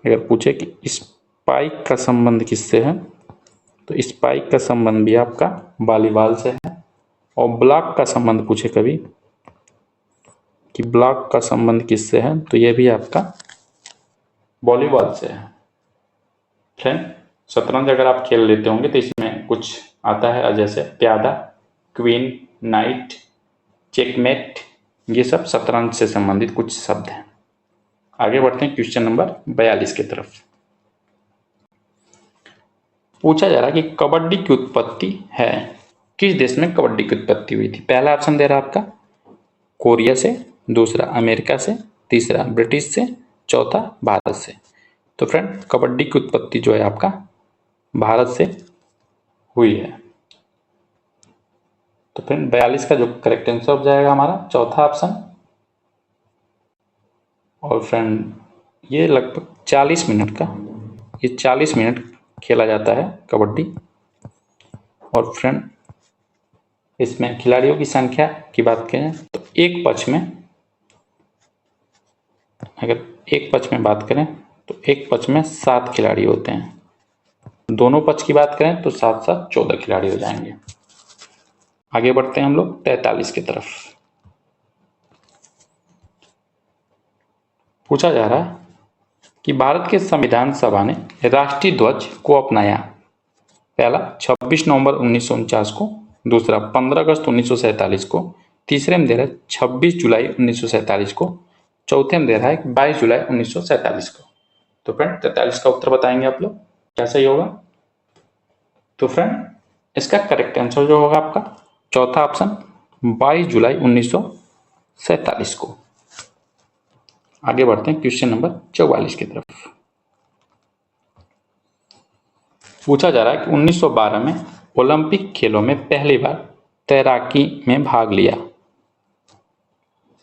अगर पूछे कि स्पाइक का संबंध किससे है तो स्पाइक का संबंध भी आपका वॉलीबॉल से है। और ब्लॉक का संबंध पूछे कभी कि ब्लॉक का संबंध किससे है तो ये भी आपका वॉलीबॉल से है। फ्रेंड शतरंज अगर आप खेल लेते होंगे तो इसमें कुछ आता है जैसे प्यादा, क्वीन, नाइट, चेकमेट, ये सब शतरंज से संबंधित कुछ शब्द हैं। आगे बढ़ते हैं क्वेश्चन नंबर 42 की तरफ। पूछा जा रहा है कि कबड्डी की उत्पत्ति है किस देश में कबड्डी की उत्पत्ति हुई थी? पहला ऑप्शन दे रहा है आपका कोरिया से, दूसरा अमेरिका से, तीसरा ब्रिटिश से, चौथा भारत से। तो फ्रेंड कबड्डी की उत्पत्ति जो है आपका भारत से हुई है। तो फ्रेंड 42 का जो करेक्ट आंसर हो जाएगा हमारा चौथा ऑप्शन। और फ्रेंड ये लगभग 40 मिनट का, ये 40 मिनट खेला जाता है कबड्डी। और फ्रेंड इसमें खिलाड़ियों की संख्या की बात करें तो एक पक्ष में, अगर एक पक्ष में बात करें तो एक पक्ष में 7 खिलाड़ी होते हैं। दोनों पक्ष की बात करें तो 7-7 14 खिलाड़ी हो जाएंगे। आगे बढ़ते हैं हम लोग 43 की तरफ। पूछा जा रहा है कि भारत के संविधान सभा ने राष्ट्रीय ध्वज को अपनाया। पहला 26 नवंबर 1949 को, दूसरा 15 अगस्त 1947 को, तीसरे में दे रहा है 26 जुलाई 1947 को, चौथे में दे रहा है 22 जुलाई 1947 को। तो फ्रेंड 43 का उत्तर बताएंगे आप लोग क्या सही होगा? तो फ्रेंड इसका करेक्ट आंसर जो होगा आपका चौथा ऑप्शन 22 जुलाई 1947 को। आगे बढ़ते हैं क्वेश्चन नंबर 44 की तरफ। पूछा जा रहा है कि 1912 में ओलंपिक खेलों में पहली बार तैराकी में भाग लिया।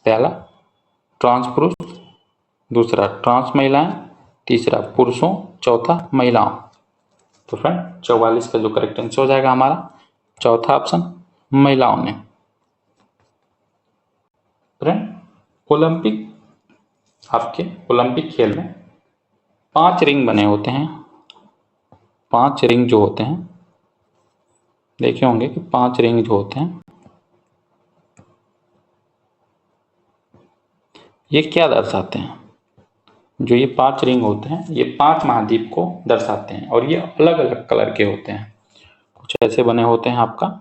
पहला ट्रांस पुरुष, दूसरा ट्रांस महिलाएं, तीसरा पुरुषों, चौथा महिलाओं। तो फ्रेंड 44 का जो करेक्ट आंसर हो जाएगा हमारा चौथा ऑप्शन महिलाओं ने। फ्रेंड ओलंपिक आपके ओलंपिक खेल में 5 रिंग बने होते हैं। 5 रिंग जो होते हैं देखे होंगे कि 5 रिंग जो होते हैं ये क्या दर्शाते हैं? जो ये 5 रिंग होते हैं ये 5 महाद्वीप को दर्शाते हैं और ये अलग अलग कलर के होते हैं। कुछ ऐसे बने होते हैं आपका,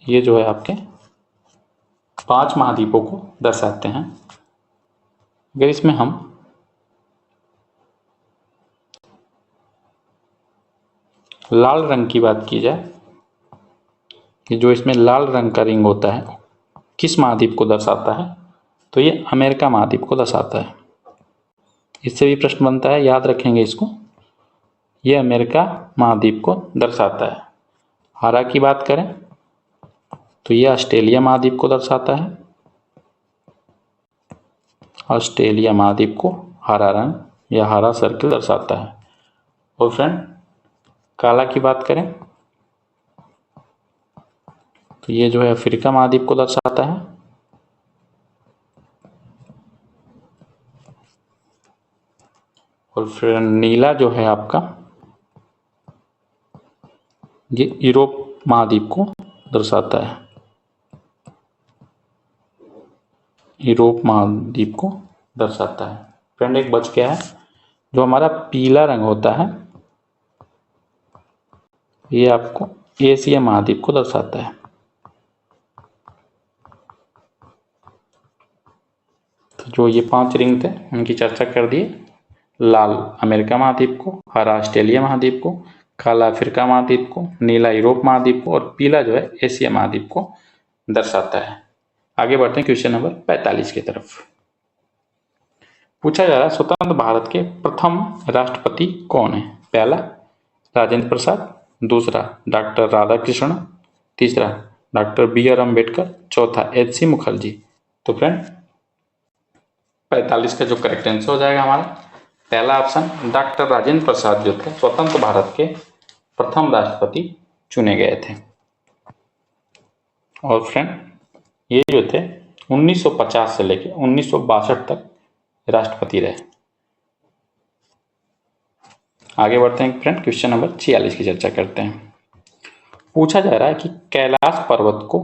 ये जो है आपके 5 महाद्वीपों को दर्शाते हैं। अगर इसमें हम लाल रंग की बात की जाए कि जो इसमें लाल रंग का रिंग होता है किस महाद्वीप को दर्शाता है, तो ये अमेरिका महाद्वीप को दर्शाता है। इससे भी प्रश्न बनता है, याद रखेंगे इसको, ये अमेरिका महाद्वीप को दर्शाता है। हरा की बात करें तो ये ऑस्ट्रेलिया महाद्वीप को दर्शाता है। ऑस्ट्रेलिया महाद्वीप को हरा रंग या हरा सर्किल दर्शाता है। और फ्रेंड काला की बात करें तो ये जो है अफ्रीका महाद्वीप को दर्शाता है। और फिर नीला जो है आपका ये यूरोप महाद्वीप को दर्शाता है। यूरोप महाद्वीप को दर्शाता है। फ्रेंड एक बच गया है, जो हमारा पीला रंग होता है ये आपको एशिया महाद्वीप को दर्शाता है। तो जो ये 5 रिंग थे उनकी चर्चा कर दिए। लाल अमेरिका महाद्वीप को, हरा ऑस्ट्रेलिया महाद्वीप को, काला अफ्रीका महाद्वीप को, नीला यूरोप महाद्वीप को और पीला जो है एशिया महाद्वीप को दर्शाता है। आगे बढ़ते हैं क्वेश्चन नंबर 45 की तरफ। पूछा जा रहा है स्वतंत्र भारत के प्रथम राष्ट्रपति कौन है? पहला राजेंद्र प्रसाद, दूसरा डॉक्टर राधाकृष्णन, तीसरा डॉक्टर बी.आर. अम्बेडकर, चौथा एच.सी. मुखर्जी। तो फ्रेंड 45 का जो करेक्ट आंसर हो जाएगा हमारा पहला ऑप्शन, डॉक्टर राजेंद्र प्रसाद जो थे स्वतंत्र भारत के प्रथम राष्ट्रपति चुने गए थे। और फ्रेंड ये जो थे 1950 से लेकर 1962 तक राष्ट्रपति रहे। आगे बढ़ते हैं फ्रेंड, क्वेश्चन नंबर 46 की चर्चा करते हैं। पूछा जा रहा है कि कैलाश पर्वत को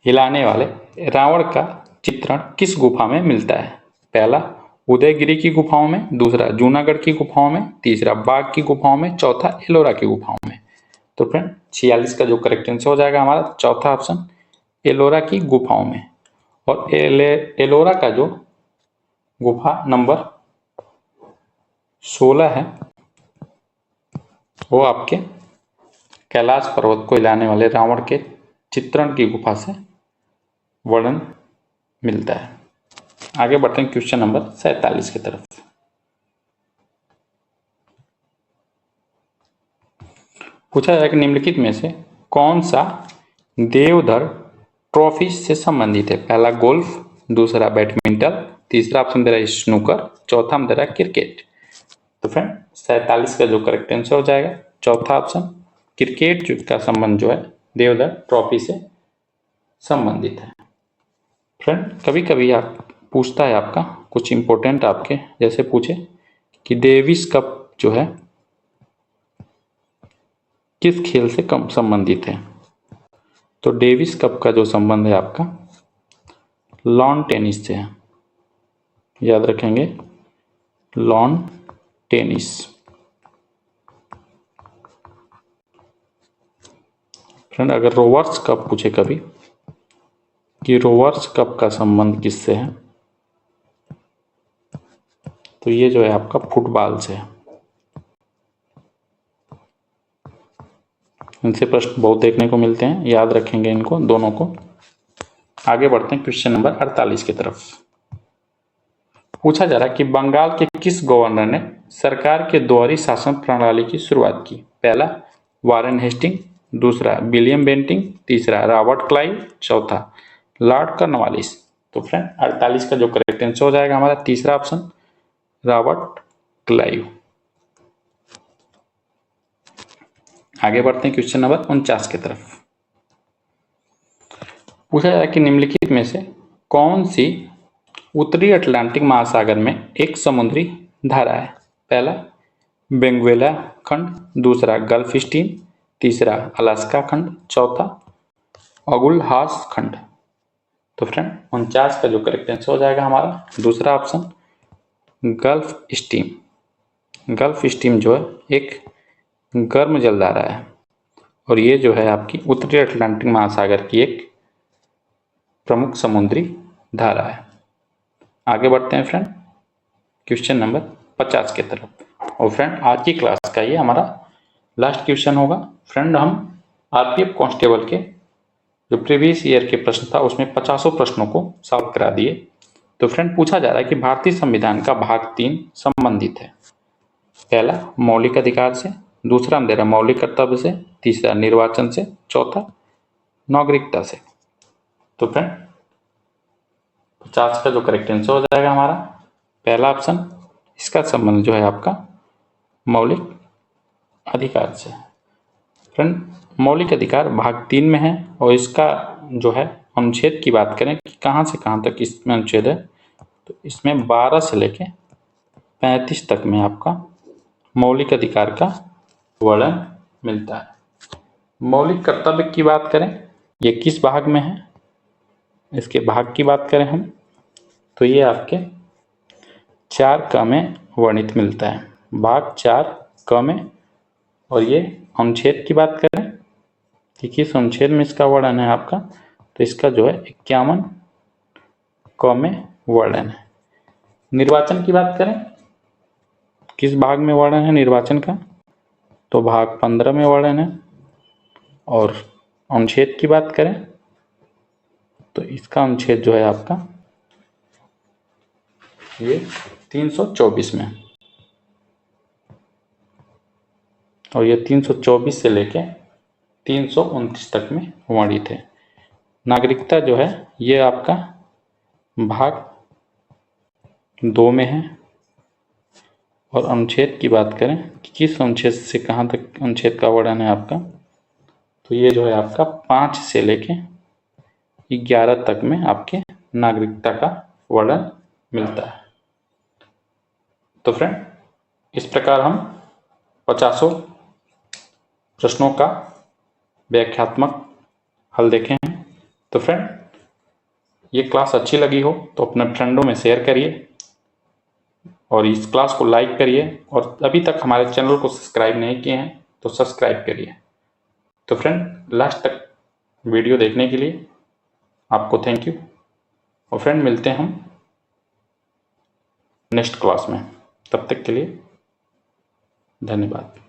हिलाने वाले रावण का चित्रण किस गुफा में मिलता है? पहला उदयगिरी की गुफाओं में, दूसरा जूनागढ़ की गुफाओं में, तीसरा बाघ की गुफाओं में, चौथा एलोरा की गुफाओं में। तो फ्रेंड 46 का जो करेक्ट आंसर हो जाएगा हमारा चौथा ऑप्शन, एलोरा की गुफाओं में। और एलोरा का जो गुफा नंबर 16 है वो आपके कैलाश पर्वत को हिलाने वाले रावण के चित्रण की गुफा से वर्णन मिलता है। आगे बढ़ते हैं क्वेश्चन नंबर 47 की तरफ। पूछा जाएगा कि निम्नलिखित में से कौन सा देवधर ट्रॉफी से संबंधित है? पहला गोल्फ, दूसरा बैडमिंटन, तीसरा ऑप्शन दे रहा है स्नूकर, चौथा में दे रहा है क्रिकेट। तो फ्रेंड 47 का जो करेक्ट आंसर हो जाएगा चौथा ऑप्शन, क्रिकेट का संबंध जो है देवधर ट्रॉफी से संबंधित है। फ्रेंड कभी कभी आप पूछता है आपका कुछ इंपॉर्टेंट आपके, जैसे पूछे कि डेविस कप जो है किस खेल से कम संबंधित है? तो डेविस कप का जो संबंध है आपका लॉन टेनिस से है। याद रखेंगे लॉन टेनिस। फ्रेंड अगर रोवर्स कप पूछे कभी कि रोवर्स कप का संबंध किससे है, तो ये जो है आपका फुटबॉल से है। इनसे प्रश्न बहुत देखने को मिलते हैं, याद रखेंगे इनको दोनों को। आगे बढ़ते हैं क्वेश्चन नंबर 48 की तरफ। पूछा जा रहा है कि बंगाल के किस गवर्नर ने सरकार के द्वारी शासन प्रणाली की शुरुआत की? पहला वारेन हेस्टिंग, दूसरा विलियम बेंटिंग, तीसरा रॉबर्ट क्लाइव, चौथा लॉर्ड कॉर्नवालिस। तो फ्रेंड 48 का जो करेक्ट आंसर हो जाएगा हमारा तीसरा ऑप्शन, रॉबर्ट क्लाइव। आगे बढ़ते हैं क्वेश्चन नंबर 49 की तरफ। पूछा जाए कि निम्नलिखित में से कौन सी उत्तरी अटलांटिक महासागर में एक समुद्री धारा है? पहला वेनेजुएला खंड, दूसरा गल्फ स्ट्रीम, तीसरा अलास्का खंड, चौथा अगुलहास खंड। तो फ्रेंड 49 का जो करेक्ट आंसर हो जाएगा हमारा दूसरा option, gulf stream. Gulf stream जो है एक गर्म जलधारा है और ये जो है आपकी उत्तरी अटलांटिक महासागर की एक प्रमुख समुद्री धारा है। आगे बढ़ते हैं फ्रेंड क्वेश्चन नंबर 50 की तरफ। और फ्रेंड आज की क्लास का ये हमारा लास्ट क्वेश्चन होगा। फ्रेंड हम आरपीएफ कांस्टेबल के जो प्रीवियस ईयर के प्रश्न था उसमें 50 प्रश्नों को सॉल्व करा दिए। तो फ्रेंड पूछा जा रहा है कि भारतीय संविधान का भाग 3 संबंधित है। पहला मौलिक अधिकार से, दूसरा हम दे रहा मौलिक कर्तव्य से, तीसरा निर्वाचन से, चौथा नागरिकता से। तो फ्रेंड 50 का जो करेक्ट आंसर हो जाएगा हमारा पहला ऑप्शन, इसका संबंध जो है आपका मौलिक अधिकार से। फ्रेंड मौलिक अधिकार भाग 3 में है और इसका जो है अनुच्छेद की बात करें कि कहाँ से कहाँ तक इसमें अनुच्छेद है, तो इसमें 12 से लेके 35 तक में आपका मौलिक अधिकार का वर्णन मिलता है। मौलिक कर्तव्य की बात करें, ये किस भाग में है, इसके भाग की बात करें हम तो ये आपके 4 क में वर्णित मिलता है, भाग 4 क में। और ये अनुच्छेद की बात करें कि किस अनुच्छेद में इसका वर्णन है आपका, तो इसका जो है 51 क में वर्णन है। निर्वाचन की बात करें किस भाग में वर्णन है निर्वाचन का, तो भाग 15 में वर्णन है। और अनुच्छेद की बात करें तो इसका अनुच्छेद जो है आपका ये 324 में, और ये 324 से लेके 329 तक में वर्णित है। नागरिकता जो है ये आपका भाग 2 में है। और अनुच्छेद की बात करें कि किस अनुच्छेद से कहाँ तक अनुच्छेद का वर्णन है आपका, तो ये जो है आपका 5 से लेके 11 तक में आपके नागरिकता का वर्णन मिलता है। तो फ्रेंड इस प्रकार हम 50 प्रश्नों का व्याख्यात्मक हल देखे हैं। तो फ्रेंड ये क्लास अच्छी लगी हो तो अपने फ्रेंडों में शेयर करिए और इस क्लास को लाइक करिए, और अभी तक हमारे चैनल को सब्सक्राइब नहीं किए हैं तो सब्सक्राइब करिए। तो फ्रेंड लास्ट तक वीडियो देखने के लिए आपको थैंक यू, और फ्रेंड मिलते हैं हम नेक्स्ट क्लास में, तब तक के लिए धन्यवाद।